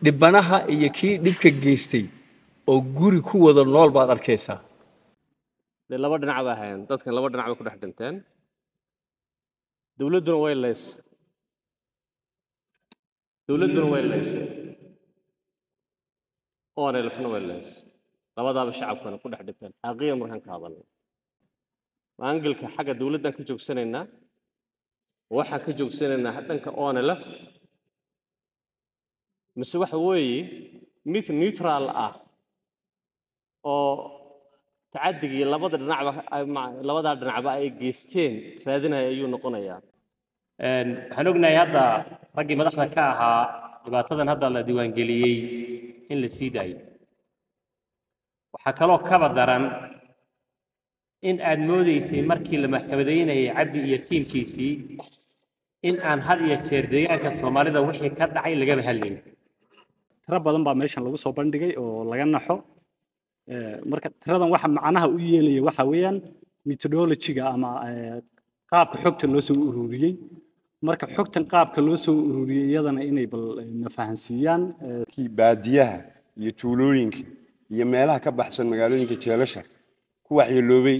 dhibanaha iyo kii dhibka geystay oo guri ku wada nool baad arkaysaa laba dhinac baa hayaan dadkan laba dhinac bay ku dhex dhinteen dawladuna way leysay oo neelfna way leysay labadaaba shacabkana ku dhex dhinteen xaqiiqo markaan ka hadalno maangalka xagga dawladdan ka joogsanaynaa waxa ka joogsanaynaa dhanka ONLF mise waxa weeye mid neutral ah oo tacaddigii labada dhinacba ay geysteen raadinaya ayuu noqonayaa waxaan ognahay hadda raggii madaxda ka ahaa dhibaatadan hadda la diiwaangeliyey in la sii daayo waxaa kaloo kaba daran in aad moodaysay markii la maxkamadeynayay cabdi iyo tiimkiisii in aan had iyo jeer deegaanka soomaalida wixii ka dhacay lagaba hadlayn tiro badan baa meeshan lagu soo bandhigay oo laga naxo marka tiradan waxa macnaha u yeelaya waxa weeyaan methodology-ga ama qaabka xogta loo soo ururiyay marka xogtan qaabka loo soo ururiyay iyadana inay bal na fahansiiyaan baadiyaha iyo tuulooyinka iyo meelaha ka baxsan magaalooyinka jeelasha ku waxyeeloobay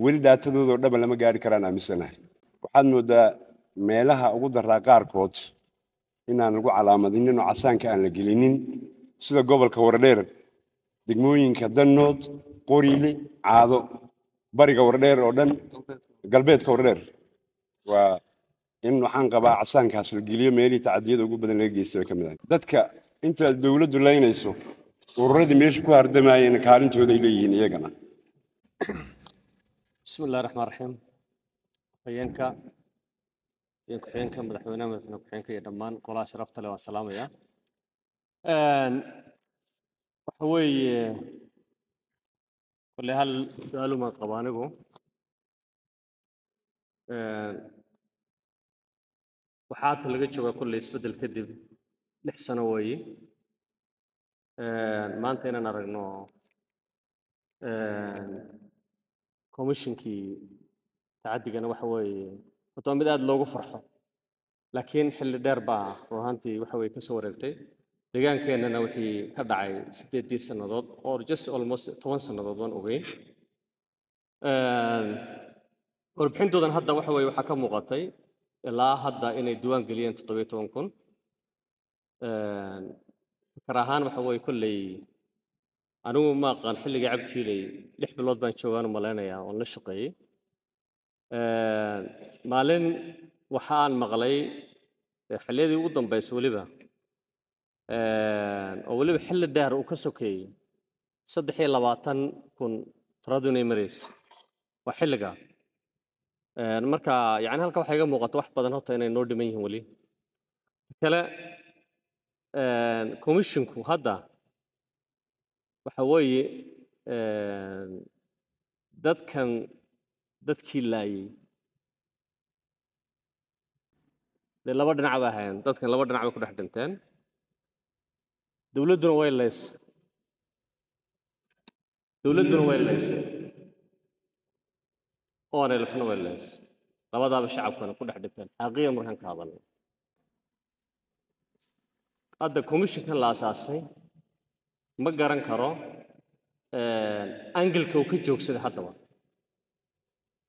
weli daatadooda oo dhaba lama gaari karaan aaminsanahay waxaad moodaa meelaha ugu daraa qaarkood inaan lagu calaamadinin oo casaanka aan la gelinin sida gobolka Wardheer degmooyinka Danood Qoriile Caado bariga Wardheer oo dhan galbeedka Wardheer waa in waxaan qabaa casaankaas la geliyo meelii tacadiyada ugu badan laga geystay ka mid ah dadka inta dawladdu leynayso ururadii meesha ku hardamayeen kaalintooda ay leeyihiin iyagana bismillaahir rahmaanir rahiim hay'anka madaxweynaha ku-xigeenka iyo dhammaan golaha sharafta leh waa salaamaya waxa weeye kulli hal su'aal uma qabo anigu waxaa ta laga joogaa kulli isbedel kadib 6 sano weeye maanta inaan aragno komishinkii tacaddigana waxa weeye waa mid aad loogu farxo laakiin xilli dheer baa ruuhantii waxa weeye ka soo wareegtay deegaankeenana wixii ka dhacay 8 sannadood or just almost 10 sannadood waan ogeyn warbixintoodan hadda waxa weeye waxaa ka muuqatay ilaa hadda inay diiwaan geliyeen 17,000 fikir ahaan waxa weeye kolley anigu ma aqaan xilliga cabdiilay 6 bilood baan joogaan u maleynayaa oon la shaqeeyey maalin waxaan maqlay xilliyadii ugu dambeysay weliba oo weliba xilli dheer uu ka sokeeyey 23,000 tiradu inay maraysa waa xilliga marka yani halka waxaa iga muuqata wax badan horta inay noo dhiman yihiin weli kale komishinku hadda waxa weeye dadkii laayay laba dhinac baa hayaan dadkan laba dhinac bay ku dhex dhinteen dawladuna way leysay oo neelfna way leysay labadaaba shacabkana ku dhex dhinteen xaqiiqo markaan ka hadalno hadda komishinkan la asaasay ma garan karo angalka uu ka joogsaday haddaba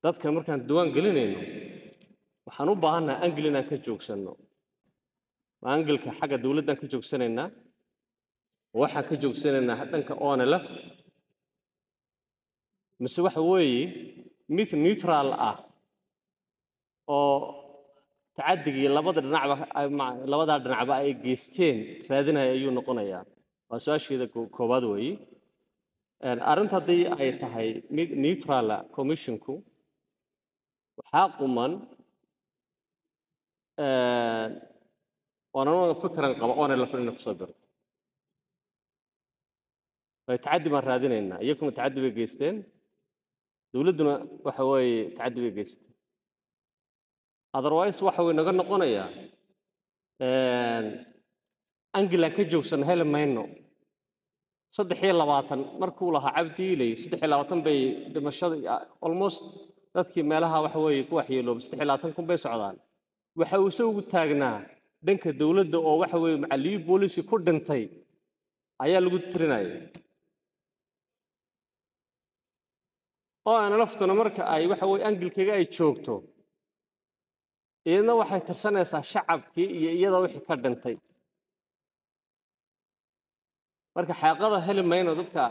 dadkan markaan diiwaan gelinayno waxaan u baahannahay angel inaan ka joogsanno angalka xagga dawladdan ka joogsanaynaa waxaan ka joogsanaynaa dhanka ONLF mise waxa weeye mid neutral ah oo tacaddigii labada dhinacba ay geysteen raadinaya ayuu noqonayaa waa su-aasheeda koowaad weeye arrinta haddii ay tahay mid neutral commissionku waxaa quman وانا فكرا قبا لا فرنا كسبر تعدي ما رادينينا ايكم تعدي بجيستين دولدنا waxa way تعدي بجيست otherwise waxa way naga noqonaya angela ka joogsan hel mayno 23 markuu lahaa cabdiilay 23 bay dhimashada almost dadkii meelaha waxa way ku waxyeelo 23 kun bay socdaan waxa uu soo ugu taagnaa dhanka dawladda oo waxa weeye macallimiin booliisi ku dhintay ayaa lagu tirinayay oo aan laftuna marka ay waxa weeye angilkaga ay joogto iyadna waxay tirsanaysaa shacabkii iyo iyada wixii ka dhintay marka xaqada heli mayno dadka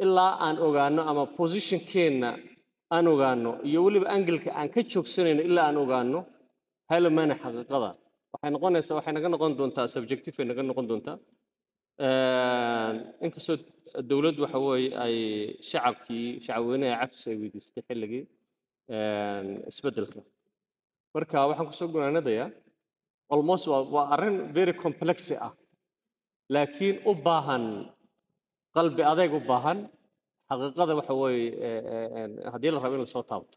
ilaa aan ogaano ama positionkeena aan ogaano iyo waliba angilka aan ka joogsanayno ilaa aan ogaano heli mayno xaqiiqada waxay naga noqon doontaa subjective ay naga noqon doontaa inkastoo dawladdu waxa weeye ay shacabweynaha cafis ay weydiistay xilligii isbeddelka marka waxaan kusoo gunaanadayaa almost waa arrin very complex ah laakiin u baahan qalbi adeeg u baahan xaqiiqada waxa weeye haddii la rabo in lasoo taabto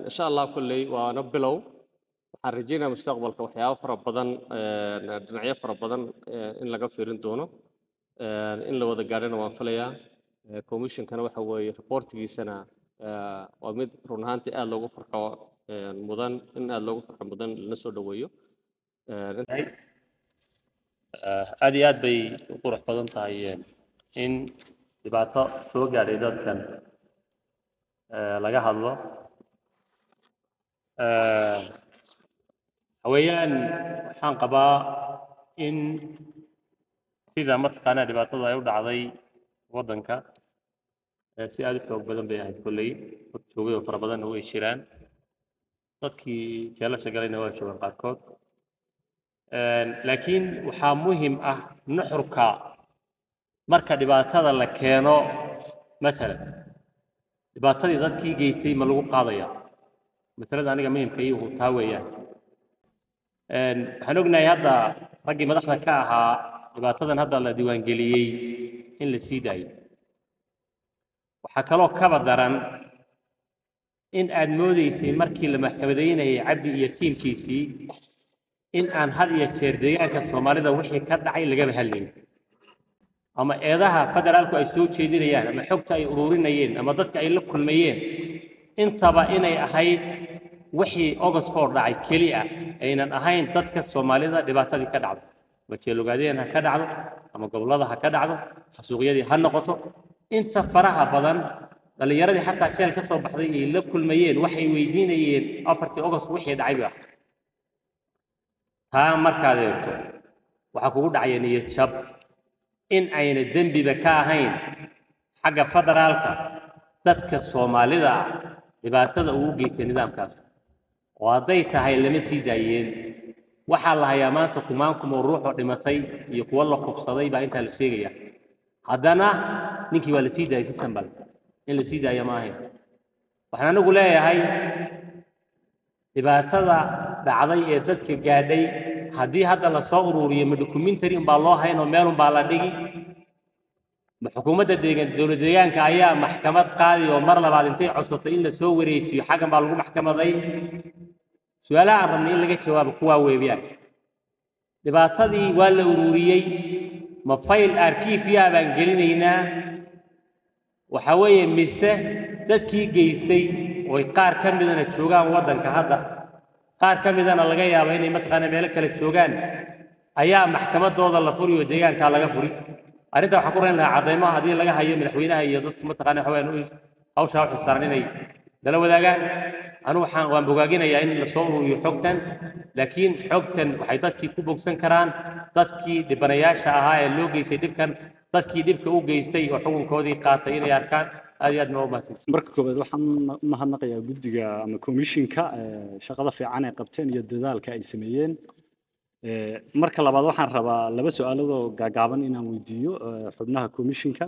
insha allah kulley waana bilow waxaan rajaynayaa mustaqbalka waxyaabo fara badan dhinacyo fara badan in laga fiirin doono in la wada gaadhana waan filayaa commissionkana waxa weeye reportigiisana waa mid run ahaantii aad loogu farxo mudan in aad loogu farxo mudan lana soo dhaweeyo aad iyo aad bay u qurux badan tahay in dhibaato soo gaadhay dadkan laga hadlo hawayaan waxaan qabaa in sida mataqaanaa dhibaatada ay u dhacday waddanka si aad u xoog badan bay ahayd kolley dad joogay oo fara badanna way jiraan dadkii jeelasha galayna waa joogaan qaarkood laakiin waxaa muhiim ah nuxurka marka dhibaatada la keeno matalan dhibaatadii dadkii geystay ma lagu qaadaya masalada aniga muhiimka iyo taa weeyaan waxaan ognahay hadda raggii madaxda ka ahaa dhibaatadan hadda la diiwaangeliyey in la sii daayo waxaa kaloo kaba daran in aad moodaysay markii la maxkamadaynayay cabdi iyo tiimkiisii in aan had iyo jeer deegaanka soomaalida wixii ka dhacay lagaba hadlayn ama eedaha federaalku ay soo jeedinayaan ama xogta ay ururinayeen ama dadka ay la kulmayeen intaba inay ahayd wixii August 4 dhacay keli ah aynan ahayn dadka soomaalida dhibaatadii ka dhacday wajeelogaadeen ha ka dhacdo ama gobolada ha ka dhacdo xasuuqyadii ha noqoto inta faraha badan dhalinyaradii xataa jeel ka soo baxday ay la kulmayeen waxay weydiinayeen 4 August wixii dhacay ba taa markaad eegto waxa kugu dhacaya niyad jab in ayna dembiba ka ahayn xagga federaalka dadka soomaalida dhibaatada ugu geystay nidaamkaas oo hadday tahay lama sii daayeen waxaa la hayaa maanta kumaankum oo ruux oo dhimatay iyo kuwa la kufsaday baa intaa la sheegaya haddana ninkii waa la sii daayay si sambal in la sii daaya ma ahayn waxaan anigu leeyahay dhibaatada dhacday ee dadka gaadhay haddii hadda la soo ururiyo ma documentary baa loo hayn oo meel baa la dhigi ma xukuumadda dowladda deegaanka ayaa maxkamad qaadi oo mar labaad intay codsato in la soo wareejiyo xagan baa lagu maxkamaday su'aalaha aan rabnay in laga jawaabo kuwa weeyaan dhibaatadii waa la ururiyey ma fayl arkiifya baan gelinaynaa waxa weeye mise dadkii geystay oo qaar ka midana joogaan waddanka hadda qaar ka midana laga yaabo inay mataqaana meel kale joogaan ayaa maxkamadooda la furiyo deegaanka laga furi arinta waxa ku reyn lahaa cadeymo hadii laga hayo madaxweynaha iyo dadka mataqaana waxaan hawsha wax saaran inay dala wadaagaan anu waan bogaaginayaa in la soo ururiyo xogtan laakiin xogtan waxay dadkii ku bogsan karaan dadkii dhibanayaasha ahaa ee loo geystay dhibkan dadkii dhibka u geystay oo xukunkoodii qaatay inay arkaan aad iyo aad ma u mahadsan marka koobaad waxaan mahadnaqayaa guddiga ama komishinka shaqada fiican ay qabteen iyo dadaalka ay sameeyeen marka labaad waxaan rabaa laba su'aalood oo gaagaaban inaan weydiiyo xubnaha komishinka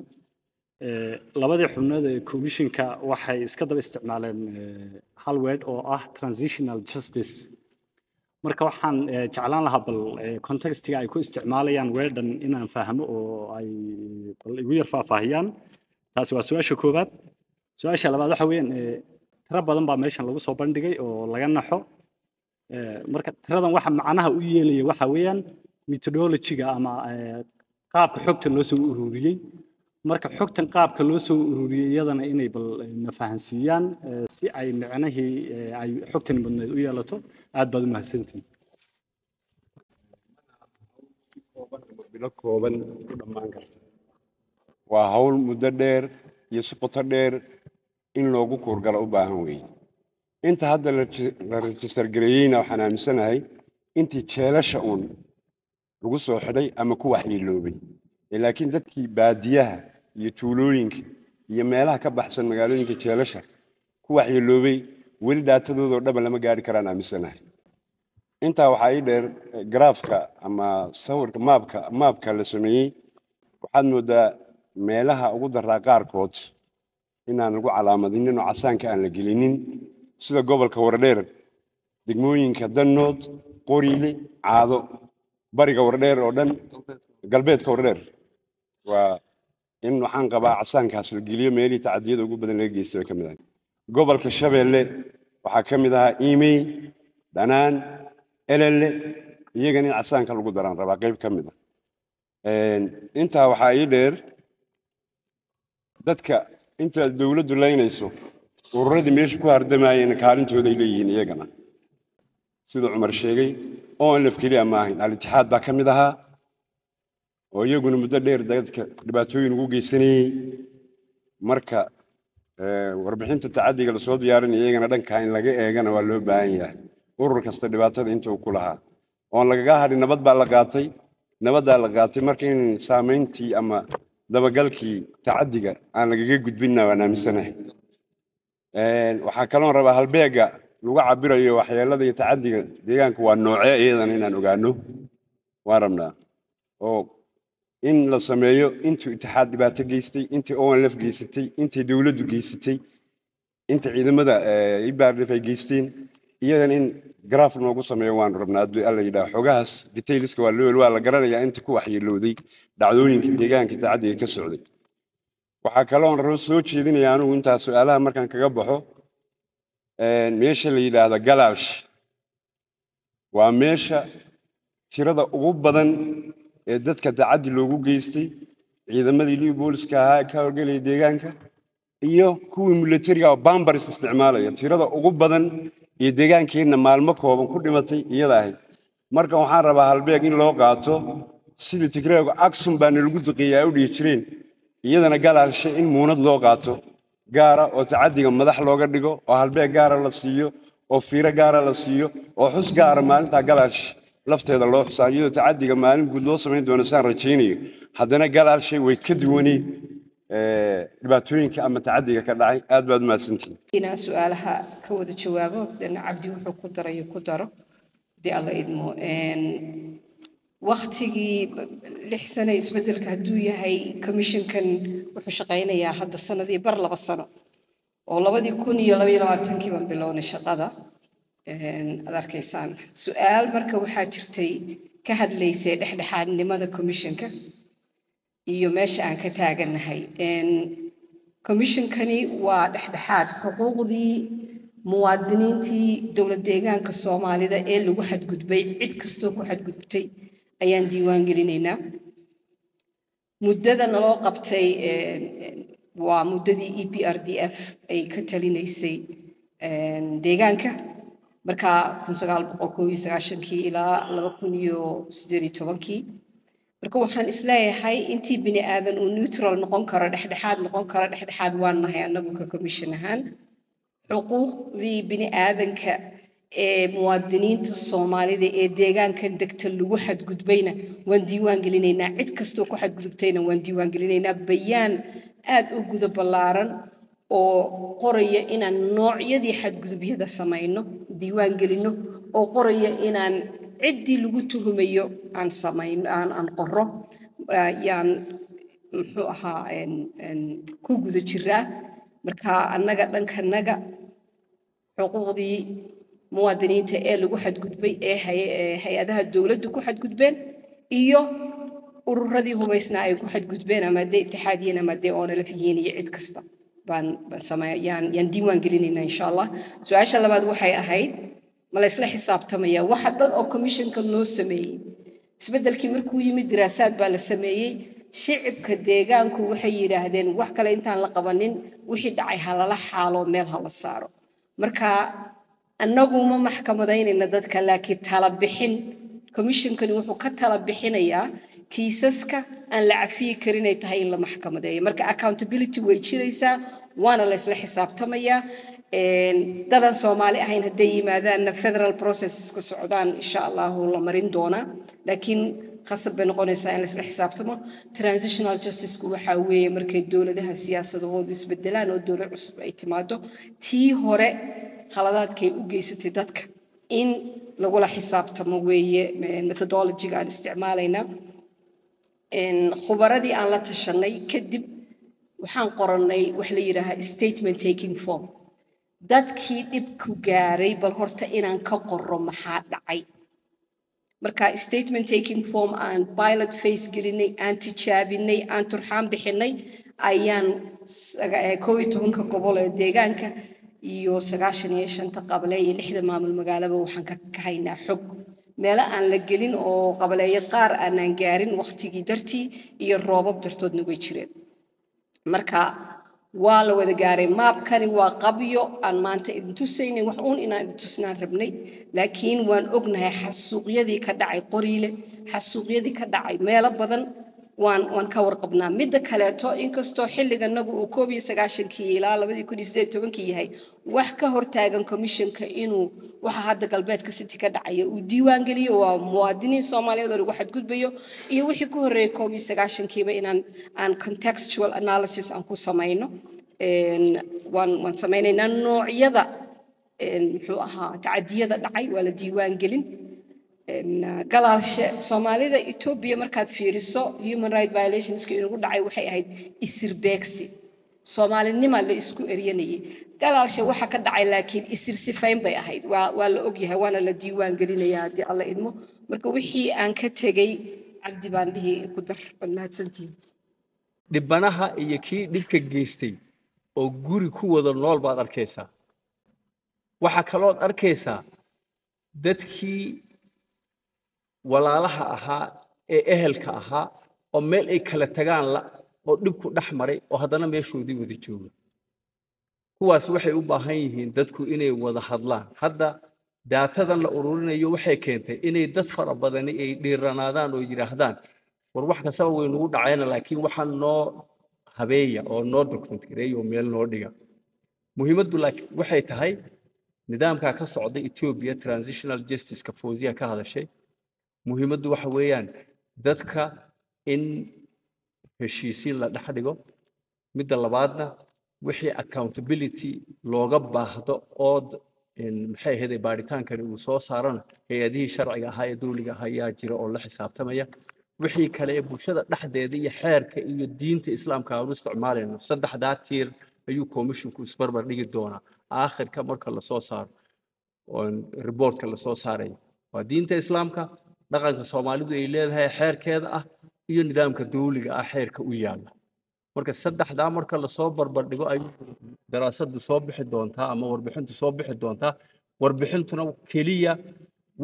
labadii xubnood ee komishinka waxay iska daba isticmaaleen hal word oo ah transitional justice marka waxaan jeclaan lahaa bal contextiga ay ku isticmaalayaan weedhan inaan fahmo oo ay bal igu yar faahfaahiyaan taasi waa su'aasha koobaad su'aasha labaad waxa weeyaan tiro badan baa meeshan lagu soo bandhigay oo laga naxo marka tiradan waxa macnaha u yeelaya waxa weeyaan methodology-ga ama qaabka xogta loo soo ururiyay marka xogtan qaabka loo soo ururiyay iyadana inay bal na fahansiiyaan si ay macnahii ay xogtan badneed u yeelato aad baad u mahadsantihiin bilo kooban ku dhammaan karta waa hawl muddo dheer iyo si qoto dheer in loogu kuurgalo u baahan weeye inta hadda la register gareeyeyna waxaan aaminsanahay intii jeelasha uun lagu soo xidhay ama ku waxyeeloobay laakiin dadkii baadiyaha iyo tuulooyinka iyo meelaha ka baxsan magaalooyinka jeelasha ku waxyeeloobay weli daatadooda oo dhaba lama gaari karaan aaminsanahay intaa waxaa ii dheer garaafka ama sawirka maabka la sameeyey waxaad moodaa meelaha ugu daraa qaarkood inaan lagu calaamadinin oo casaanka aan la gelinin sida gobolka Wardheer degmooyinka Danood Qoriile Caado bariga Wardheer oo dhan galbeedka Wardheer waa in waxaan qabaa casaankaas la geliyo meelii tacadiyada ugu badan laga geystay ka mid ah gobolka Shabeelle waxaa ka mid ah Iimey Danaan Elele iyagana in casaanka lagu daraan rabaa qayb ka mid ah intaa waxaa ii dheer dadka inta dawladdu leynayso ururadii meesha ku hardamayeen kaalintooda ay leeyihiin iyagana sida Cumar sheegay oo aan lafkeliya ma ahayn al-ittixaad baa ka mid ahaa oo iyaguna muddo dheer dadka dhibaatooyin ugu geysanayay marka warbixinta tacadiga la soo diyaarin iyagana dhanka in laga eegana waa loo baahan yahay urur kasta dhibaatada inta uu ku lahaa oo lagaga hadhin nabad baa la qaatay marka in saameyntii ama dabagalkii tacadiga aan lagaga gudbinna waan aaminsanahay waxaa kaloo rabaa halbeega lagu cabirayo waxyeelada iyo tacadiga deegaanka waa noocee iyadana inaan ogaano waan rabnaa oo in la sameeyo intuu ittixaad dhibaato geystay intii ONLF geysatay intii dawladdu geysatay inta ciidamada IBRDF ay geysteen iyadana in graph noogu sameeyo waan rabnaa haddii alla yidhaah xogahaas detailska waa la garanayaa inta ku waxyeelowday dhacdooyinka deegaanka tacadiga ka socday waxaa kaloo rabo soo jeedinayaa anigu intaa su'aalaha markaan kaga baxo meesha la yidhaahdo Galaash waa meesha tirada ugu badan ee dadka tacadi loogu geystay ciidamadii liiga booliska ahaa ka howlgalay deegaanka iyo kuwii militariga oo bambaris isticmaalaya tirada ugu badan iyo deegaankeena maalmo kooban ku dhimatay iyada ahayd marka waxaan rabaa halbeeg in loo qaato sidii Tigreega Aksum baan lagu duqeeyay u dhigi jireen iyadana Galaash in muunad loo qaato gaara oo tacadiga madax looga dhigo oo halbeeg gaara la siiyo oo fiiro gaara la siiyo oo xus gaara maalinta Galaash lafteeda loo xusaayo tacadiga maalin guud loo sameyn doono saan rajaynayo haddana Galaash way ka duwanay dhibaatooyinka ama tacadiga ka dhacay aad baad mahadsantihiin ina su'aalaha ka wada jawaabo dan Cabdi wuxuu ku darayo ku daro di alla idmo waqtigii 6 sano isbedelka hadduu yahay commissionkan wuxuu shaqaynayaa hadda sanadii bar 2 sano oo 2022 baan bilownay shaqada aad arkaysaan su'aal marka waxaa jirtay ka hadlaysay dhexdhexaadnimada commissionka iyo meesha aan ka taaganahay commissionkani waa dhexdhexaad xuquuqdii muwaadiniintii dowlad deegaanka Soomaalida ee lagu xadgudbay cid kastoo ku xadgudubtay ayaan diiwaan gelinaynaa muddada loo qabtay waa muddadii EPRDF ay ka talinaysay deegaanka marka 1999 ilaa 2018 marka waxaan isleeyahay intii bini aadan uu neutral noqon karo dhexdhexaad waan nahay anagu ka commission ahaan xuquuqdii bini aadanka ee muwaadiniinta Soomaalida ee deegaanka degta lagu xadgudbayna waan diiwaan gelinaynaa cid kastoo ku xadgudubtayna waan diiwaan gelinaynaa bayaan aad u guda ballaaran oo qoraya inaan noocyadii xadgudubyada samayno diiwaan gelino oo qoraya inaan ciddii lagu tuhumayo aan samayno aan qorro yaan muxuu ahaa ku guda jiraa marka annaga dhankanaga xuquuqdii muwaadiniinta ee lagu xadgudbay ee hay'adaha dawladdu ku xadgudbeen iyo ururadii hubaysnaa ay ku xadgudbeen ama dee ittixaadiyeen ama dee ONLF yihiin iyo cid kasta baan sameeyaan diiwaan gelinaynaa insha Allah su'aasha labaad waxay ahayd ma la isla xisaabtamaya waxa dhan oo commissionka noo sameeyay isbedelkii markuu yimid diraasaad baa la sameeyay shicibka deegaanku waxay yiraahdeen wax kale intaan la qabanin wixii dhacay halala xaalo meel hala saaro marka annagu ma maxkamadaynayna dadka laakiin tala bixin commissionkani wuxuu ka tala bixinayaa kiisaska aan la cafiyi karin ay tahay in la maxkamadeeyo marka accountability way jiraysaa waana la isla xisaabtamayaa dadan Soomaali ahayn hadday yimaadaanna federal processes ka socdaan insha Allah la marin doonaa laakiin qasab bay noqonaysaa in la isla xisaabtamo transitional justice ku waxa weeye markay dawladaha siyaasadahoodu isbedelaan oo dawlad cusub ay timaado tii hore khaladaadkay u geysatay dadka in lagula xisaabtamo weeye methodology-ga aan isticmaalayna khubaradii aan la tashanay kadib waxaan qorannay wax la yiraahdo statement taking form dadkii dhibku gaaray bal horta inaan ka qorro maxaa dhacay marka statement taking form aan pilot phase gelinay aan tijaabinay aan turxaan bixinay ayaan 12 gobol ee deegaanka iyo 95 qabale iyo 6 maamul magaalaba waxaan ka haynaa xog meelo aan la gelin oo qabaleeyo qaar aanan gaarin waqtigii dartii iyo roobab dartoodna way jireen marka waa la wada gaaray maabkani waa qabyo aan maanta idin tusaynin wax uun inaan idin tusnaan rabnay laakiin waan ognahay xasuuqyadii ka dhacay qoriile xasuuqyadii ka dhacay meelo badan waan ka warqabnaa midda kaleeto inkastoo xilliganagu uu 19 ilaa 2018 yahay wax ka hortaagan commissionka inuu waxa hadda galbeedka city ka dhacaya uu diiwaan geliyo waa muwaadiniin Soomaaliyeed oo lagu xadgudbayo iyo wixii ku horeeyay 19 inaan contextual analysis aan ku sameeyno waan sameynaynaa noocyada muxuu ahaa tacadiyada dhacay waa la diiwaan gelin galaalshe Soomaalida Ethiopia markaad fiiriso human right violations ka inuu dhacay waxay ahayd isirbeegsi Soomaalinimo la isku eriyanayay galaalshe waxa ka dhacay laakiin isir sifayn bay ahayd waa la og yahay waana la diiwaan gelinayaa hadii alla idmo marka wixii aan ka tagay cabdi baan dhihi ku dar mahadsantiin dhibanaha iyo kii dhibka geystay oo guri ku wada nool baad arkaysaa waxa kalood arkaysaa dadkii walaalaha ahaa ee ehelka ahaa oo meel ay kala tagaan la oo dhibku dhaxmaray oo haddana meeshoodii wada jooga kuwaas waxay u baahan yihiin dadku inay wada hadlaan hadda daatadan la ururinayo waxay keentay inay dad fara badan ay dhiiranaadaan oo yiraahdaan war wax kasta way nagu dhacayna laakiin waxaan noo habeeya oo noo document gareeyo meel noo dhiga muhiimaddu laakiin waxay tahay nidaamka ka socda Ethiopia transitional justice ka Fawziya ka hadashay muhiimaddu waxa weeyaan dadka in heshiisiin la dhaxdhigo midda labaadna wixii accountability looga baahdo oo maxay ahayd baaritaankan uu soo saarana hay'adihii sharciga ahaa ee dawliga ayaa jira oo la xisaabtamaya wixii kale ee bulshada dhaxdeeda iyo xeerka iyo diinta islaamka aan u isticmaalayno saddexdaa tiir ayuu commissionku isbarbar dhigi doonaa aakhirka marka la soo saaro oo reportka la soo saaray waa diinta islaamka dhaqanka Soomaalidu ay leedahay xeerkeeda ah iyo nidaamka dawliga ah xeerka u yaala marka saddexdaa marka la soo barbar dhigo ay daraasadu soo bixi doontaa ama warbixintu soo bixi doontaa warbixintuna kaliya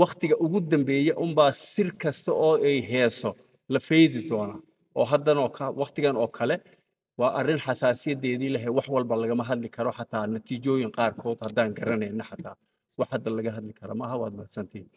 waqtiga ugu dambeeya baa sir kasta oo ay heeso la feedi doona oo haddana waqtigan oo kale waa arrin xasaasiyadeedii leh wax walba laga hadli karo xataa natiijooyin qaar kood haddaan garanayna xataa wax hadda laga hadli karo ma aha waad mahadsantihiin